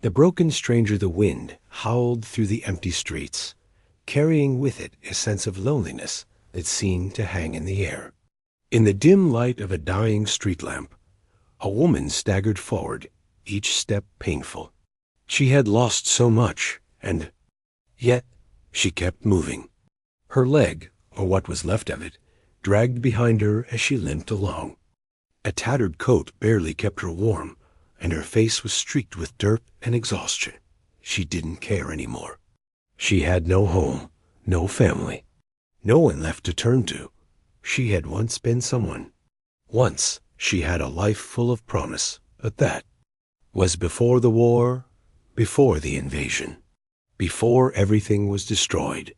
The broken stranger, the wind, howled through the empty streets, carrying with it a sense of loneliness that seemed to hang in the air. In the dim light of a dying street lamp, a woman staggered forward, each step painful. She had lost so much, and yet she kept moving. Her leg, or what was left of it, dragged behind her as she limped along. A tattered coat barely kept her warm, and her face was streaked with dirt and exhaustion. She didn't care anymore. She had no home, no family, no one left to turn to. She had once been someone. Once she had a life full of promise, but that was before the war, before the invasion, before everything was destroyed.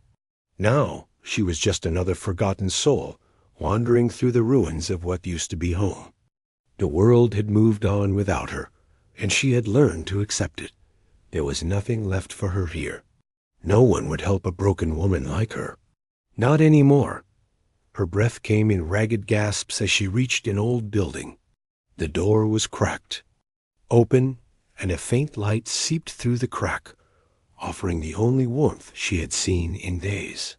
Now she was just another forgotten soul wandering through the ruins of what used to be home. The world had moved on without her, and she had learned to accept it. There was nothing left for her here. No one would help a broken woman like her. Not anymore. Her breath came in ragged gasps as she reached an old building. The door was cracked open, and a faint light seeped through the crack, offering the only warmth she had seen in days.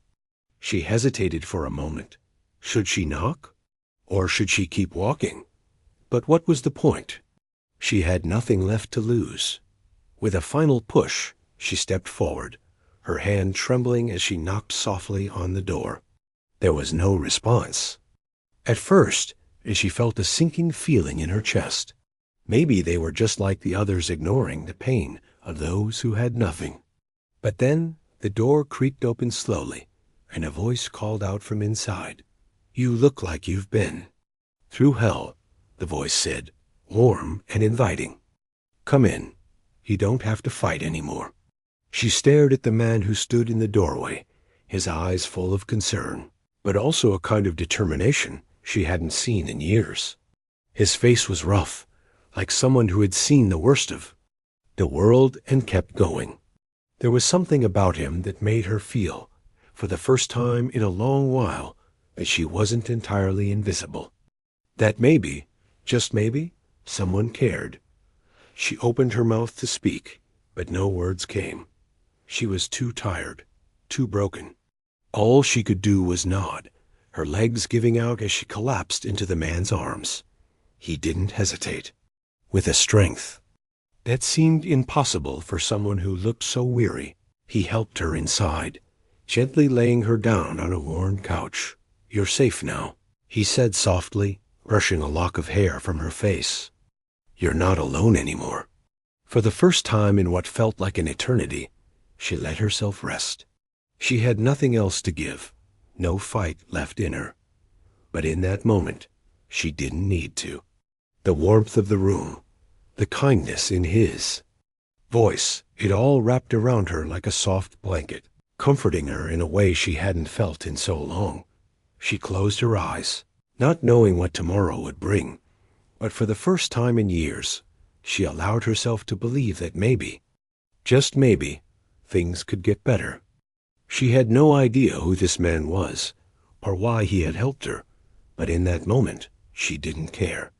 She hesitated for a moment. Should she knock? Or should she keep walking? But what was the point? She had nothing left to lose. With a final push, she stepped forward, her hand trembling as she knocked softly on the door. There was no response. At first, she felt a sinking feeling in her chest. Maybe they were just like the others, ignoring the pain of those who had nothing. But then the door creaked open slowly, and a voice called out from inside. "You look like you've been through hell," the voice said, warm and inviting. "Come in. You don't have to fight anymore." She stared at the man who stood in the doorway, his eyes full of concern, but also a kind of determination she hadn't seen in years. His face was rough, like someone who had seen the worst of the world and kept going. There was something about him that made her feel, for the first time in a long while, that she wasn't entirely invisible. That maybe, just maybe, someone cared. She opened her mouth to speak, but no words came. She was too tired, too broken. All she could do was nod, her legs giving out as she collapsed into the man's arms. He didn't hesitate. With a strength that seemed impossible for someone who looked so weary, he helped her inside, gently laying her down on a worn couch. "You're safe now," he said softly, brushing a lock of hair from her face. "You're not alone anymore." For the first time in what felt like an eternity, she let herself rest. She had nothing else to give, no fight left in her. But in that moment, she didn't need to. The warmth of the room, the kindness in his voice, it all wrapped around her like a soft blanket, comforting her in a way she hadn't felt in so long. She closed her eyes, not knowing what tomorrow would bring, but for the first time in years, she allowed herself to believe that maybe, just maybe, things could get better. She had no idea who this man was, or why he had helped her, but in that moment, she didn't care.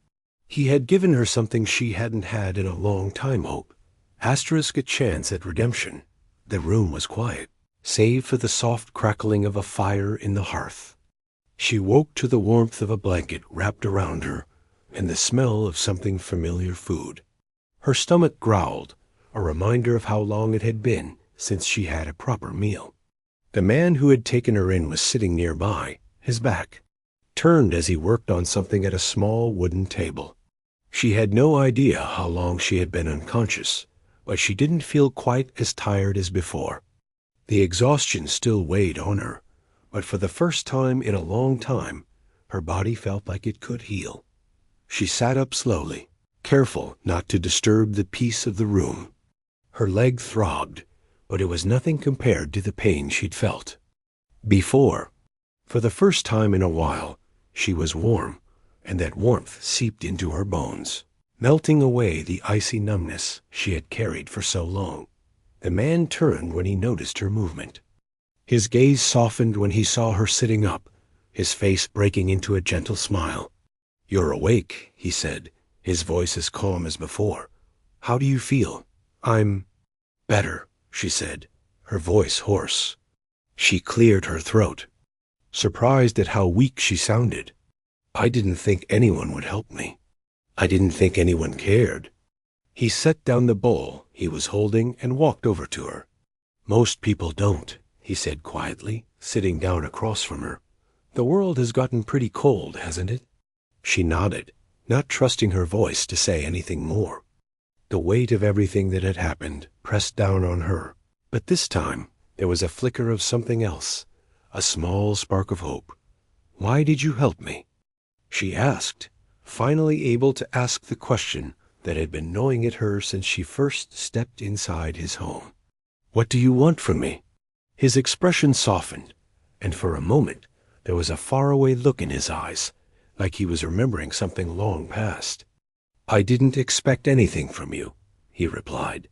He had given her something she hadn't had in a long time, hope. Asterisk a chance at redemption. The room was quiet, save for the soft crackling of a fire in the hearth. She woke to the warmth of a blanket wrapped around her and the smell of something familiar food. Her stomach growled, a reminder of how long it had been since she had a proper meal. The man who had taken her in was sitting nearby, his back turned as he worked on something at a small wooden table. She had no idea how long she had been unconscious, but she didn't feel quite as tired as before. The exhaustion still weighed on her, but for the first time in a long time, her body felt like it could heal. She sat up slowly, careful not to disturb the peace of the room. Her leg throbbed, but it was nothing compared to the pain she'd felt before. For the first time in a while, she was warm, and that warmth seeped into her bones, melting away the icy numbness she had carried for so long. The man turned when he noticed her movement. His gaze softened when he saw her sitting up, his face breaking into a gentle smile. "You're awake," he said, his voice as calm as before. "How do you feel?" I'm better, she said, her voice hoarse. She cleared her throat, surprised at how weak she sounded. I didn't think anyone would help me. I didn't think anyone cared. He set down the bowl he was holding and walked over to her. Most people don't, he said quietly, sitting down across from her. The world has gotten pretty cold, hasn't it? She nodded, not trusting her voice to say anything more. The weight of everything that had happened pressed down on her. But this time, there was a flicker of something else, a small spark of hope. Why did you help me? She asked, finally able to ask the question that had been gnawing at her since she first stepped inside his home. What do you want from me? His expression softened, and for a moment there was a faraway look in his eyes, like he was remembering something long past. I didn't expect anything from you, he replied.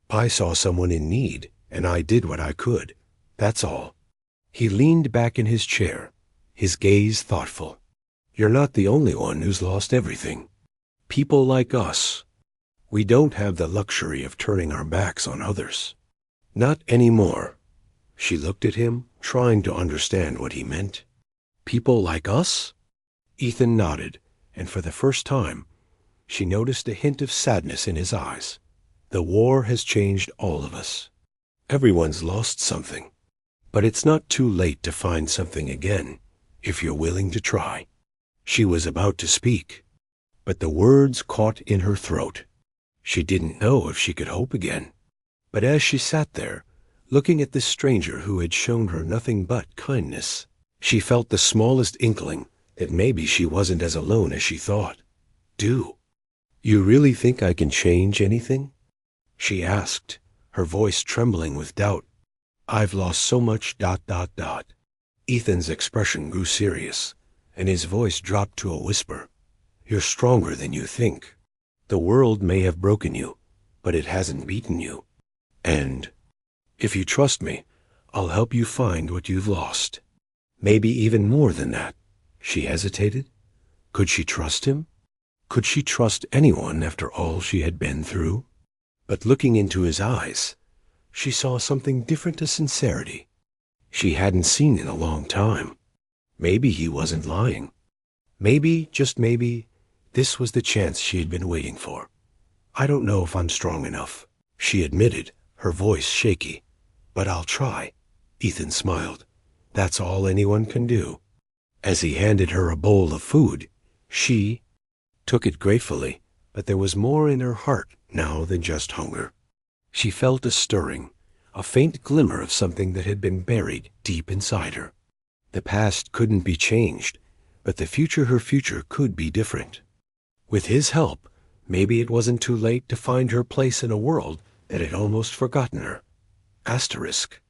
I saw someone in need, and I did what I could. That's all. He leaned back in his chair, his gaze thoughtful. You're not the only one who's lost everything. People like us, we don't have the luxury of turning our backs on others. Not anymore. She looked at him, trying to understand what he meant. People like us? Ethan nodded, and for the first time, she noticed a hint of sadness in his eyes. The war has changed all of us. Everyone's lost something. But it's not too late to find something again, if you're willing to try. She was about to speak, but the words caught in her throat. She didn't know if she could hope again. But as she sat there, looking at this stranger who had shown her nothing but kindness, she felt the smallest inkling that maybe she wasn't as alone as she thought. Do you really think I can change anything? She asked, her voice trembling with doubt. I've lost so much ... Ethan's expression grew serious, and his voice dropped to a whisper. You're stronger than you think. The world may have broken you, but it hasn't beaten you. And if you trust me, I'll help you find what you've lost. Maybe even more than that. She hesitated. Could she trust him? Could she trust anyone after all she had been through? But looking into his eyes, she saw something different to sincerity she hadn't seen in a long time. Maybe he wasn't lying. Maybe, just maybe, this was the chance she had been waiting for. I don't know if I'm strong enough, she admitted, her voice shaky. But I'll try. Ethan smiled. That's all anyone can do. As he handed her a bowl of food, she took it gratefully, but there was more in her heart now than just hunger. She felt a stirring, a faint glimmer of something that had been buried deep inside her. The past couldn't be changed, but her future could be different. With his help, maybe it wasn't too late to find her place in a world that had almost forgotten her. Asterisk.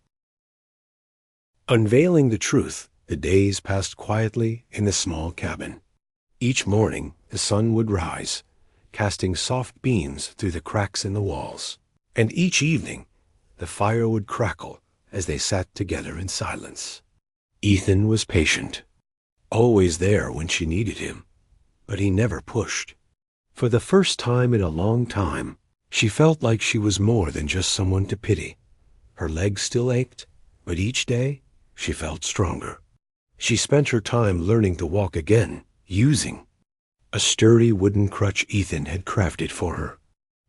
Unveiling the truth, the days passed quietly in the small cabin. Each morning, the sun would rise, casting soft beams through the cracks in the walls. And each evening, the fire would crackle as they sat together in silence. Ethan was patient, always there when she needed him, but he never pushed. For the first time in a long time, she felt like she was more than just someone to pity. Her legs still ached, but each day she felt stronger. She spent her time learning to walk again, using a sturdy wooden crutch Ethan had crafted for her.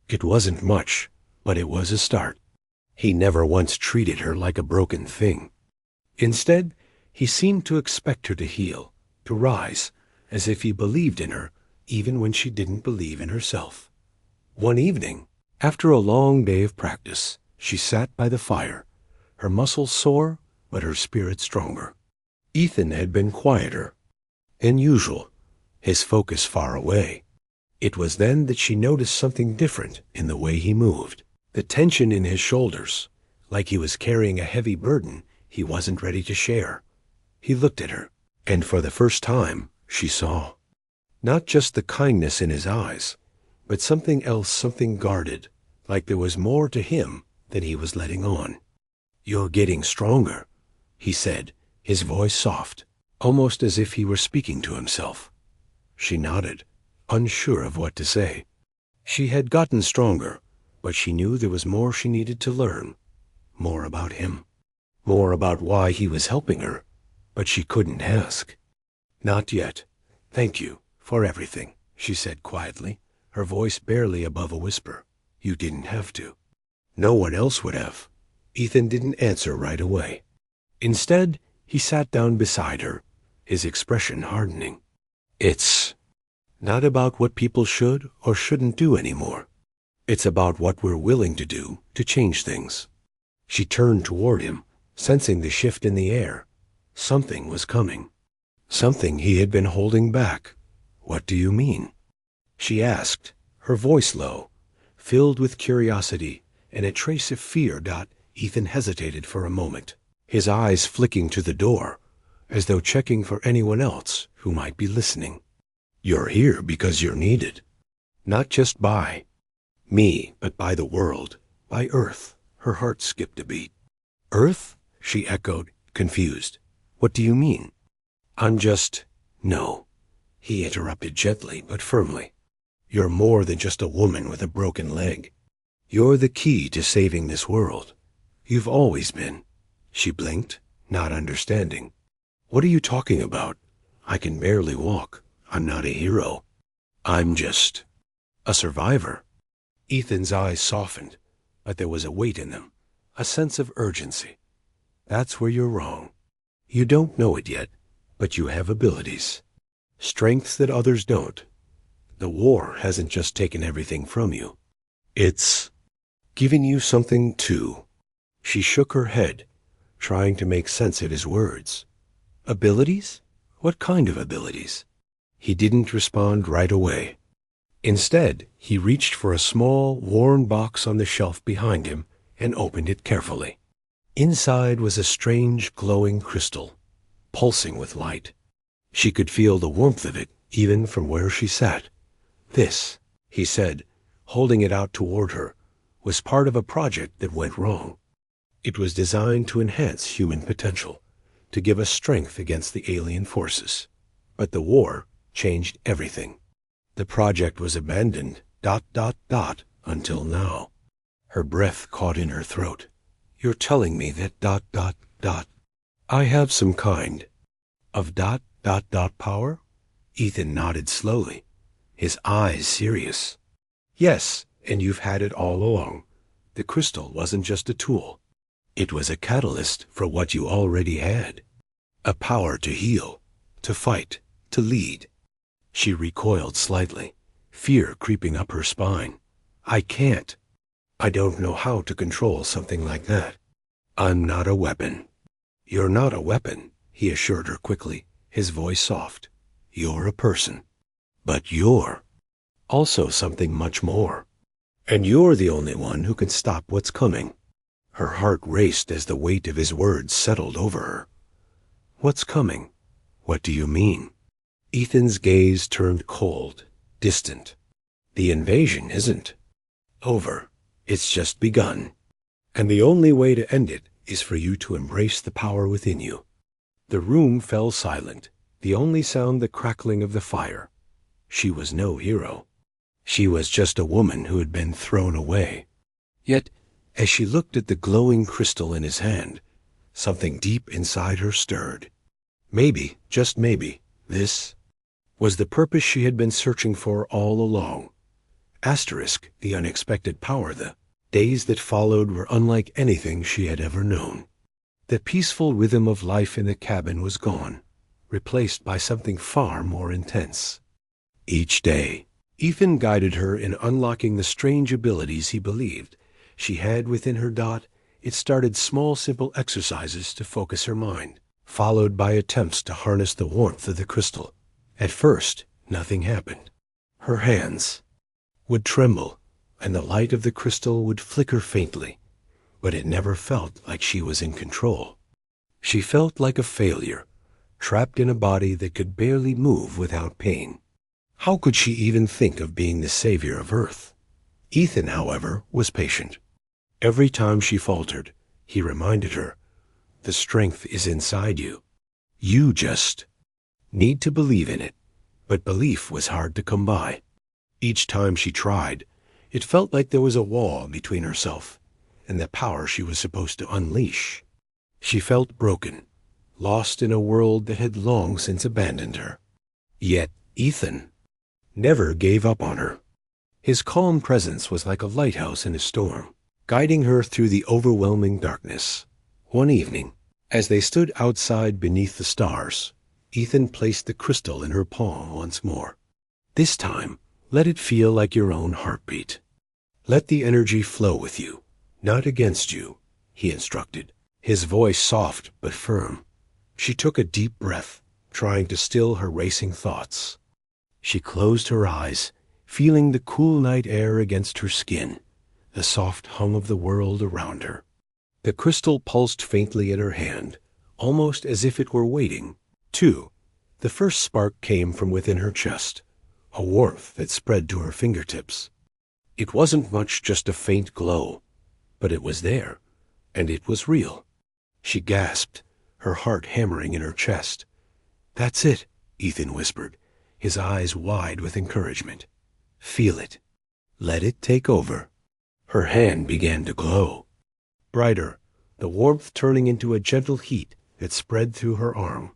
It wasn't much, but it was a start. He never once treated her like a broken thing. Instead, he seemed to expect her to heal, to rise, as if he believed in her, even when she didn't believe in herself. One evening, after a long day of practice, she sat by the fire, her muscles sore, but her spirit stronger. Ethan had been quieter than usual, his focus far away. It was then that she noticed something different in the way he moved. The tension in his shoulders, like he was carrying a heavy burden he wasn't ready to share. He looked at her, and for the first time, she saw not just the kindness in his eyes, but something else, something guarded, like there was more to him than he was letting on. You're getting stronger, he said, his voice soft, almost as if he were speaking to himself. She nodded, unsure of what to say. She had gotten stronger, But she knew there was more she needed to learn, more about him, more about why he was helping her, but she couldn't ask. "Not yet. Thank you for everything," she said quietly, her voice barely above a whisper. "You didn't have to. No one else would have." Ethan didn't answer right away. Instead, he sat down beside her, his expression hardening. "It's not about what people should or shouldn't do anymore. It's about what we're willing to do to change things." She turned toward him, sensing the shift in the air. Something was coming. Something he had been holding back. "What do you mean?" she asked, her voice low, filled with curiosity and a trace of fear. Ethan hesitated for a moment, his eyes flicking to the door, as though checking for anyone else who might be listening. "You're here because you're needed. Not just by me, but by the world, by Earth." Her heart skipped a beat. "Earth?" she echoed, confused. "What do you mean?" No, he interrupted gently but firmly. "You're more than just a woman with a broken leg. You're the key to saving this world. You've always been." She blinked, not understanding. "What are you talking about? I can barely walk. I'm not a hero. I'm just a survivor." Ethan's eyes softened, but there was a weight in them, a sense of urgency. "That's where you're wrong. You don't know it yet, but you have abilities, strengths that others don't. The war hasn't just taken everything from you. It's given you something too." She shook her head, trying to make sense of his words. "Abilities? What kind of abilities?" He didn't respond right away. Instead, he reached for a small, worn box on the shelf behind him and opened it carefully. Inside was a strange, glowing crystal, pulsing with light. She could feel the warmth of it even from where she sat. "This," he said, holding it out toward her, "was part of a project that went wrong. It was designed to enhance human potential, to give us strength against the alien forces. But the war changed everything. The project was abandoned, until now." Her breath caught in her throat. "You're telling me that I have some kind of power?" Ethan nodded slowly, his eyes serious. "Yes, and you've had it all along. The crystal wasn't just a tool. It was a catalyst for what you already had. A power to heal, to fight, to lead." She recoiled slightly, fear creeping up her spine. "I can't. I don't know how to control something like that. I'm not a weapon." "You're not a weapon," he assured her quickly, his voice soft. "You're a person. But you're also something much more. And you're the only one who can stop what's coming." Her heart raced as the weight of his words settled over her. "What's coming? What do you mean?" Ethan's gaze turned cold, distant. "The invasion isn't over. It's just begun. And the only way to end it is for you to embrace the power within you." The room fell silent, the only sound the crackling of the fire. She was no hero. She was just a woman who had been thrown away. Yet, as she looked at the glowing crystal in his hand, something deep inside her stirred. Maybe, just maybe, this was the purpose she had been searching for all along. Asterisk the unexpected power. The days that followed were unlike anything she had ever known. The peaceful rhythm of life in the cabin was gone, replaced by something far more intense. Each day, Ethan guided her in unlocking the strange abilities he believed she had within her. It started small, simple exercises to focus her mind, followed by attempts to harness the warmth of the crystal. At first, nothing happened. Her hands would tremble, and the light of the crystal would flicker faintly, but it never felt like she was in control. She felt like a failure, trapped in a body that could barely move without pain. How could she even think of being the savior of Earth? Ethan, however, was patient. Every time she faltered, he reminded her, "The strength is inside you. You just need to believe in it." But belief was hard to come by. Each time she tried, It felt like there was a wall between herself and the power she was supposed to unleash. She felt broken, lost in a world that had long since abandoned her. Yet Ethan never gave up on her. His calm presence was like a lighthouse in a storm, guiding her through the overwhelming darkness. One evening, as they stood outside beneath the stars, Ethan placed the crystal in her palm once more. This time, let it feel like your own heartbeat. Let the energy flow with you, not against you, he instructed, his voice soft but firm. She took a deep breath, trying to still her racing thoughts. She closed her eyes, feeling the cool night air against her skin, the soft hum of the world around her. The crystal pulsed faintly in her hand, almost as if it were waiting. Too, the first spark came from within her chest, a warmth that spread to her fingertips. It wasn't much, just a faint glow, but it was there, and it was real. She gasped, her heart hammering in her chest. "That's it," Ethan whispered, his eyes wide with encouragement. "Feel it. Let it take over." Her hand began to glow. Brighter, the warmth turning into a gentle heat that spread through her arm.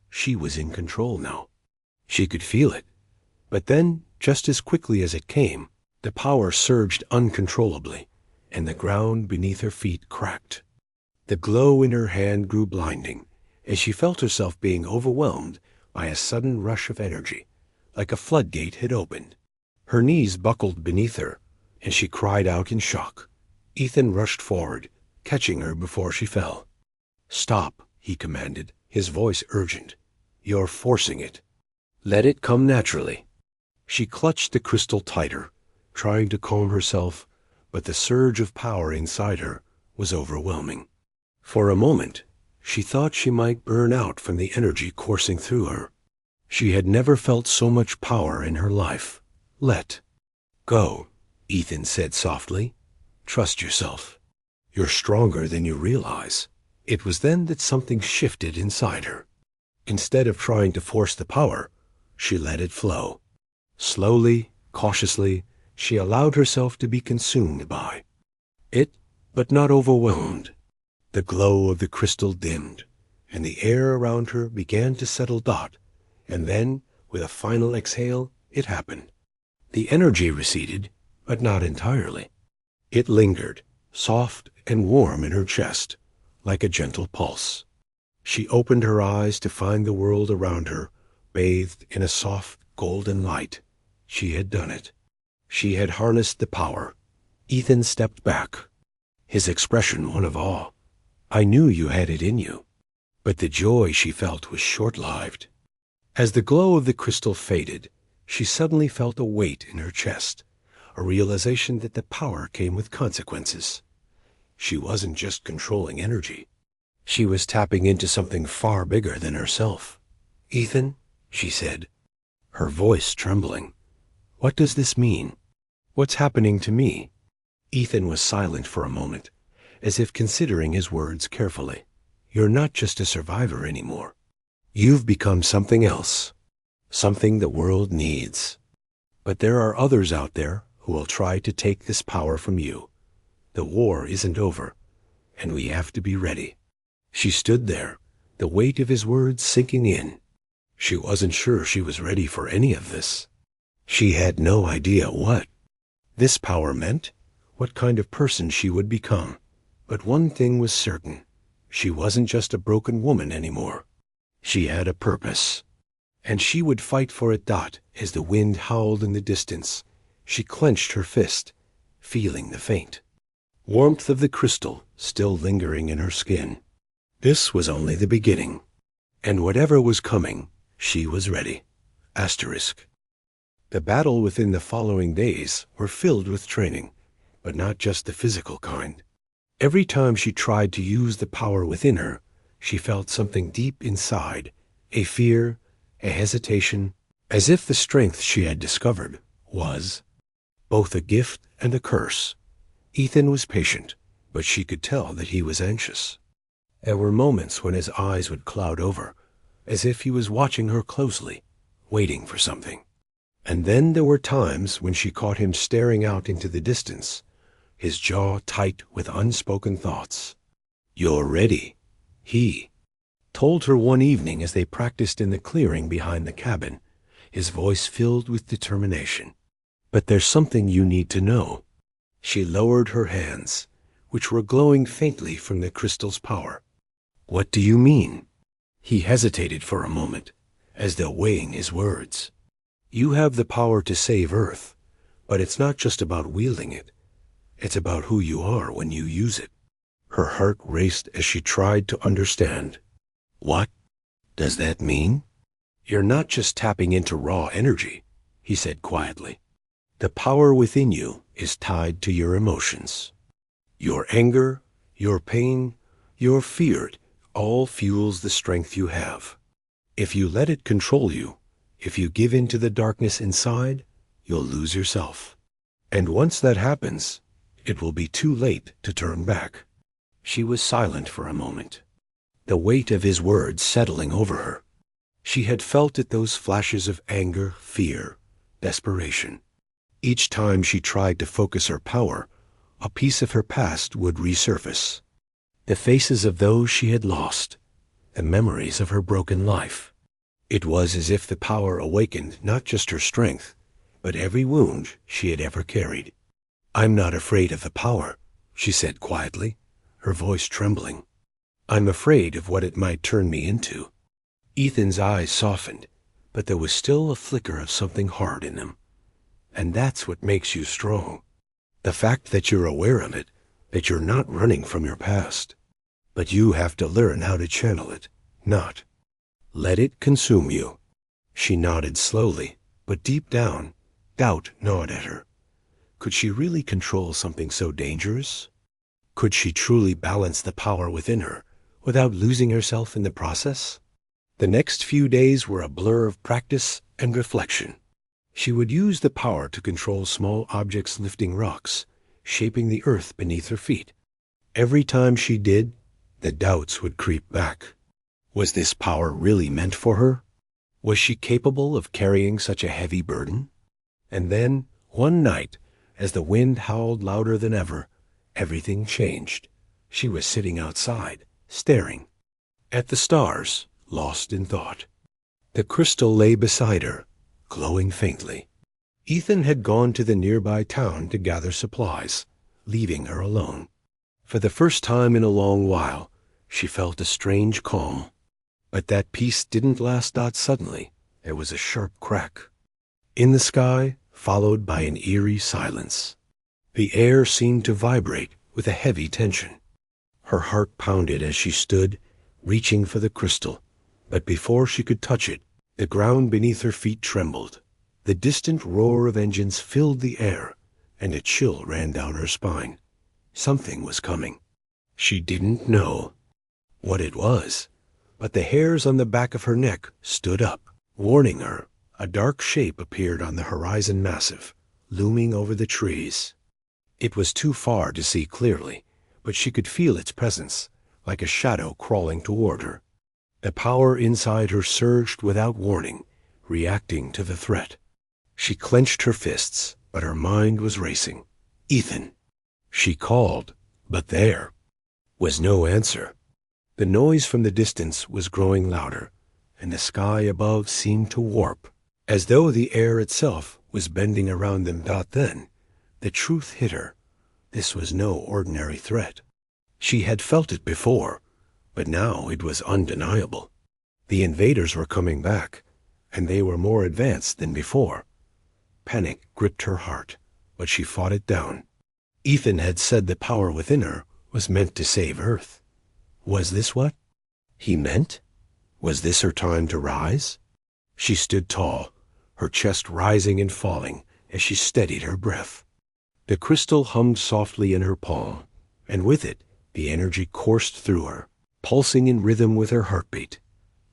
She was in control now. She could feel it. But then, just as quickly as it came, the power surged uncontrollably, and the ground beneath her feet cracked. The glow in her hand grew blinding, as she felt herself being overwhelmed by a sudden rush of energy, like a floodgate had opened. Her knees buckled beneath her, and she cried out in shock. Ethan rushed forward, catching her before she fell. "Stop," he commanded, his voice urgent. "You're forcing it. Let it come naturally." She clutched the crystal tighter, trying to calm herself, but the surge of power inside her was overwhelming. For a moment, she thought she might burn out from the energy coursing through her. She had never felt so much power in her life. "Let go," Ethan said softly. "Trust yourself. You're stronger than you realize." It was then that something shifted inside her. Instead of trying to force the power, she let it flow. Slowly, cautiously, she allowed herself to be consumed by it, but not overwhelmed. The glow of the crystal dimmed, and the air around her began to settle dot, and then, with a final exhale, it happened. The energy receded, but not entirely. It lingered, soft and warm in her chest, like a gentle pulse. She opened her eyes to find the world around her bathed in a soft golden light. She had done it. She had harnessed the power. Ethan stepped back, his expression one of awe. "I knew you had it in you." But the joy she felt was short-lived. As the glow of the crystal faded, she suddenly felt a weight in her chest, a realization that the power came with consequences. She wasn't just controlling energy. She was tapping into something far bigger than herself. "Ethan," she said, her voice trembling, "what does this mean? What's happening to me?" Ethan was silent for a moment, as if considering his words carefully. "You're not just a survivor anymore. You've become something else, something the world needs. But there are others out there who will try to take this power from you. The war isn't over, and we have to be ready." She stood there, the weight of his words sinking in. She wasn't sure she was ready for any of this. She had no idea what this power meant, what kind of person she would become. But one thing was certain. She wasn't just a broken woman anymore. She had a purpose, and she would fight for it. As the wind howled in the distance, she clenched her fist, feeling the faint warmth of the crystal still lingering in her skin. This was only the beginning, and whatever was coming, she was ready. Asterisk. The battle within the following days were filled with training, but not just the physical kind. Every time she tried to use the power within her, she felt something deep inside, a fear, a hesitation, as if the strength she had discovered was both a gift and a curse. Ethan was patient, but she could tell that he was anxious. There were moments when his eyes would cloud over, as if he was watching her closely, waiting for something. And then there were times when she caught him staring out into the distance, his jaw tight with unspoken thoughts. "You're ready," he told her one evening as they practiced in the clearing behind the cabin, his voice filled with determination. "But there's something you need to know." She lowered her hands, which were glowing faintly from the crystal's power. "What do you mean?" He hesitated for a moment, as though weighing his words. "You have the power to save Earth, but it's not just about wielding it. It's about who you are when you use it." Her heart raced as she tried to understand. "What does that mean?" "You're not just tapping into raw energy," he said quietly. "The power within you is tied to your emotions. Your anger, your pain, your fear, all fuels the strength you have. If you let it control you, if you give in to the darkness inside, you'll lose yourself. And once that happens, it will be too late to turn back." She was silent for a moment, the weight of his words settling over her. She had felt at those flashes of anger, fear, desperation. Each time she tried to focus her power, a piece of her past would resurface. The faces of those she had lost, the memories of her broken life. It was as if the power awakened not just her strength, but every wound she had ever carried. "I'm not afraid of the power," she said quietly, her voice trembling. "I'm afraid of what it might turn me into." Ethan's eyes softened, but there was still a flicker of something hard in them. "And that's what makes you strong. The fact that you're aware of it, that you're not running from your past. But you have to learn how to channel it, not let it consume you." She nodded slowly, but deep down, doubt gnawed at her. Could she really control something so dangerous? Could she truly balance the power within her without losing herself in the process? The next few days were a blur of practice and reflection. She would use the power to control small objects lifting rocks, shaping the earth beneath her feet. Every time she did, the doubts would creep back. Was this power really meant for her? Was she capable of carrying such a heavy burden? And then, one night, as the wind howled louder than ever, everything changed. She was sitting outside, staring at the stars, lost in thought. The crystal lay beside her, glowing faintly. Ethan had gone to the nearby town to gather supplies, leaving her alone. For the first time in a long while, she felt a strange calm. But that peace didn't last out suddenly. There was a sharp crack in the sky, followed by an eerie silence. The air seemed to vibrate with a heavy tension. Her heart pounded as she stood, reaching for the crystal. But before she could touch it, the ground beneath her feet trembled. The distant roar of engines filled the air, and a chill ran down her spine. Something was coming. She didn't know what it was, but the hairs on the back of her neck stood up, warning her. A dark shape appeared on the horizon massive, looming over the trees. It was too far to see clearly, but she could feel its presence, like a shadow crawling toward her. The power inside her surged without warning, reacting to the threat. She clenched her fists, but her mind was racing. "Ethan!" She called, but there was no answer. The noise from the distance was growing louder, and the sky above seemed to warp, as though the air itself was bending around them. Then, the truth hit her. This was no ordinary threat. She had felt it before, but now it was undeniable. The invaders were coming back, and they were more advanced than before. Panic gripped her heart, but she fought it down. Ethan had said the power within her was meant to save Earth. Was this what he meant? Was this her time to rise? She stood tall, her chest rising and falling as she steadied her breath. The crystal hummed softly in her palm, and with it, the energy coursed through her, pulsing in rhythm with her heartbeat.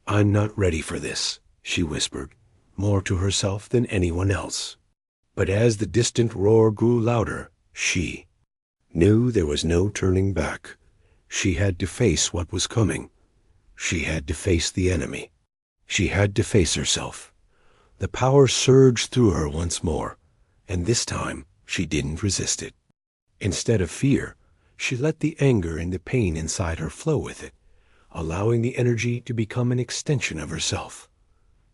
"I'm not ready for this," she whispered, more to herself than anyone else. But as the distant roar grew louder, she knew there was no turning back. She had to face what was coming. She had to face the enemy. She had to face herself. The power surged through her once more, and this time she didn't resist it. Instead of fear, she let the anger and the pain inside her flow with it, allowing the energy to become an extension of herself.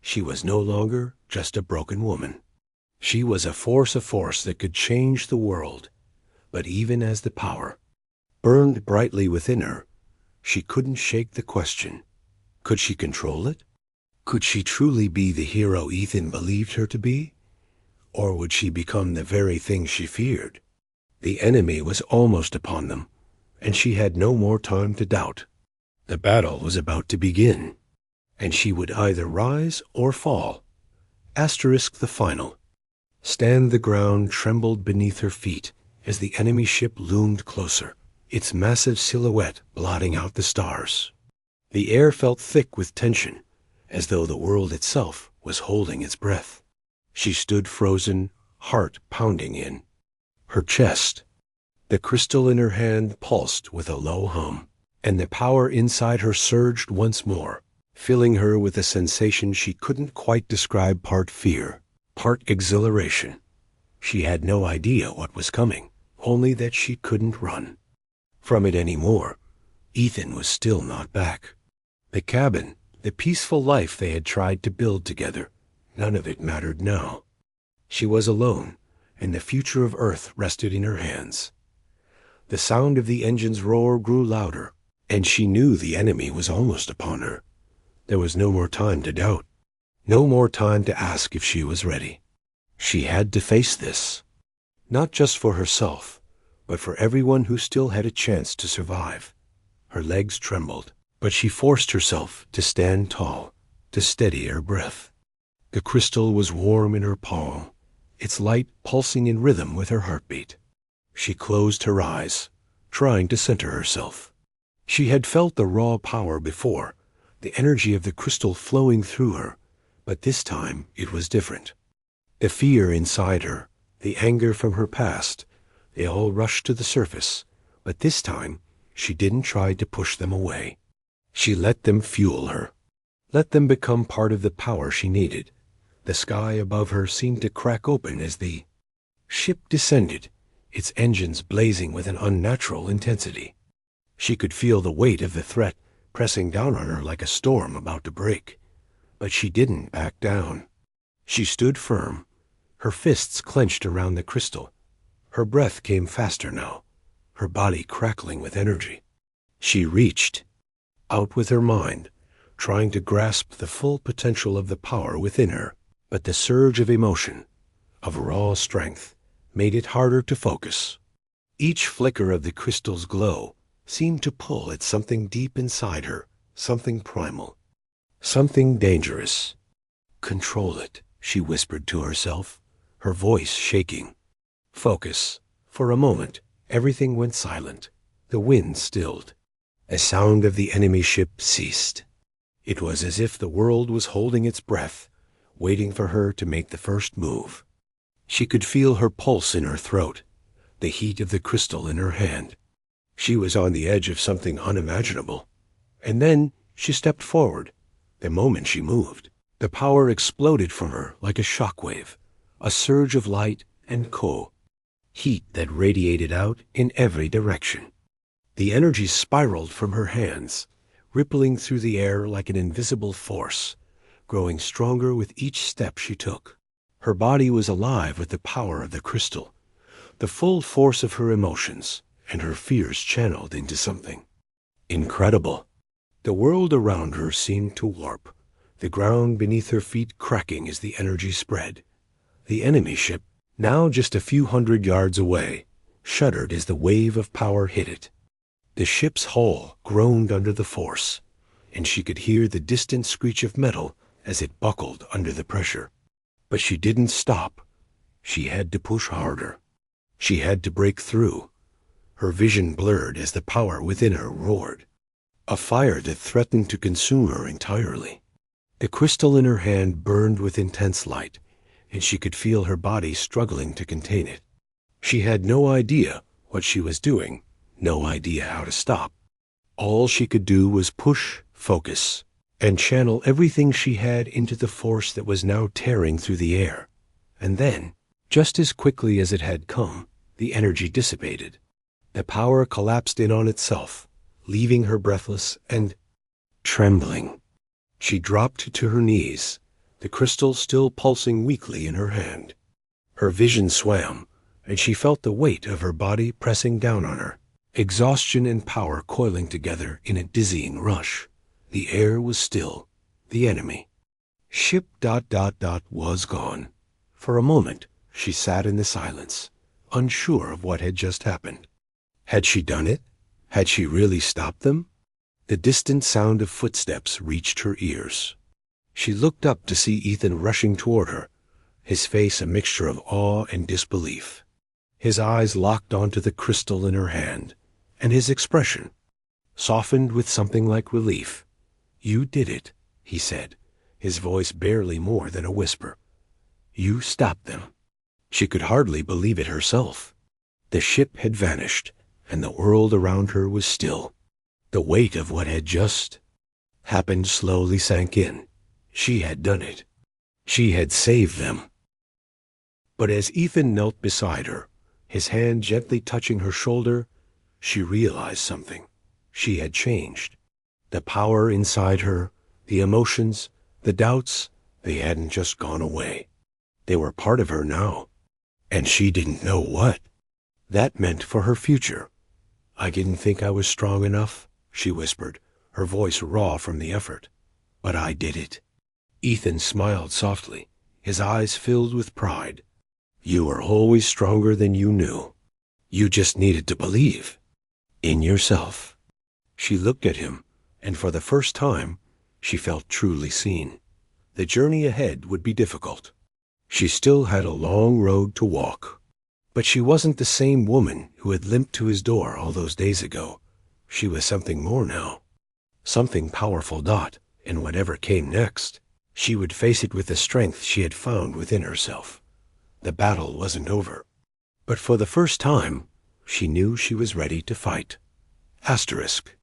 She was no longer just a broken woman. She was a force that could change the world. But even as the power burned brightly within her, she couldn't shake the question. Could she control it? Could she truly be the hero Ethan believed her to be? Or would she become the very thing she feared? The enemy was almost upon them, and she had no more time to doubt. The battle was about to begin, and she would either rise or fall. Asterisk the final. Stand the ground trembled beneath her feet as the enemy ship loomed closer, its massive silhouette blotting out the stars. The air felt thick with tension, as though the world itself was holding its breath. She stood frozen, heart pounding in her chest. The crystal in her hand pulsed with a low hum, and the power inside her surged once more, filling her with a sensation she couldn't quite describe, part fear, part exhilaration. She had no idea what was coming, only that she couldn't run from it anymore. Ethan was still not back. The cabin, the peaceful life they had tried to build together, none of it mattered now. She was alone, and the future of Earth rested in her hands. The sound of the engine's roar grew louder, and she knew the enemy was almost upon her. There was no more time to doubt, no more time to ask if she was ready. She had to face this, not just for herself, but for everyone who still had a chance to survive. Her legs trembled, but she forced herself to stand tall, to steady her breath. The crystal was warm in her palm, its light pulsing in rhythm with her heartbeat. She closed her eyes, trying to center herself. She had felt the raw power before, the energy of the crystal flowing through her, but this time it was different. The fear inside her, the anger from her past, they all rushed to the surface, but this time she didn't try to push them away. She let them fuel her, let them become part of the power she needed. The sky above her seemed to crack open as the ship descended, its engines blazing with an unnatural intensity. She could feel the weight of the threat pressing down on her like a storm about to break, but she didn't back down. She stood firm, her fists clenched around the crystal. Her breath came faster now, her body crackling with energy. She reached out with her mind, trying to grasp the full potential of the power within her, but the surge of emotion, of raw strength, made it harder to focus. Each flicker of the crystal's glow seemed to pull at something deep inside her, something primal, something dangerous. Control it, she whispered to herself, her voice shaking. Focus. For a moment, everything went silent. The wind stilled. A sound of the enemy ship ceased. It was as if the world was holding its breath, waiting for her to make the first move. She could feel her pulse in her throat, the heat of the crystal in her hand. She was on the edge of something unimaginable. And then she stepped forward. The moment she moved, the power exploded from her like a shockwave, a surge of light and heat that radiated out in every direction. The energy spiraled from her hands, rippling through the air like an invisible force, growing stronger with each step she took. Her body was alive with the power of the crystal, the full force of her emotions, and her fears channeled into something incredible. The world around her seemed to warp, the ground beneath her feet cracking as the energy spread. The enemy ship, now just a few hundred yards away, shuddered as the wave of power hit it. The ship's hull groaned under the force, and she could hear the distant screech of metal as it buckled under the pressure. But she didn't stop. She had to push harder. She had to break through. Her vision blurred as the power within her roared, a fire that threatened to consume her entirely. The crystal in her hand burned with intense light, and she could feel her body struggling to contain it. She had no idea what she was doing, no idea how to stop. All she could do was push, focus, and channel everything she had into the force that was now tearing through the air. And then, just as quickly as it had come, the energy dissipated. The power collapsed in on itself, leaving her breathless and trembling. She dropped to her knees, the crystal still pulsing weakly in her hand. Her vision swam, and she felt the weight of her body pressing down on her, exhaustion and power coiling together in a dizzying rush. The air was still. The enemy. Ship ... was gone. For a moment, she sat in the silence, unsure of what had just happened. Had she done it? Had she really stopped them? The distant sound of footsteps reached her ears. She looked up to see Ethan rushing toward her, his face a mixture of awe and disbelief. His eyes locked onto the crystal in her hand, and his expression softened with something like relief. "You did it," he said, his voice barely more than a whisper. "You stopped them." She could hardly believe it herself. The ship had vanished, and the world around her was still. The weight of what had just happened slowly sank in. She had done it. She had saved them. But as Ethan knelt beside her, his hand gently touching her shoulder, she realized something. She had changed. The power inside her, the emotions, the doubts, they hadn't just gone away. They were part of her now. And she didn't know what that meant for her future. "I didn't think I was strong enough," she whispered, her voice raw from the effort. "But I did it." Ethan smiled softly, his eyes filled with pride. "You were always stronger than you knew. You just needed to believe in yourself." She looked at him, and for the first time, she felt truly seen. The journey ahead would be difficult. She still had a long road to walk. But she wasn't the same woman who had limped to his door all those days ago. She was something more now. Something powerful. And whatever came next, she would face it with the strength she had found within herself. The battle wasn't over. But for the first time, she knew she was ready to fight. Asterisk.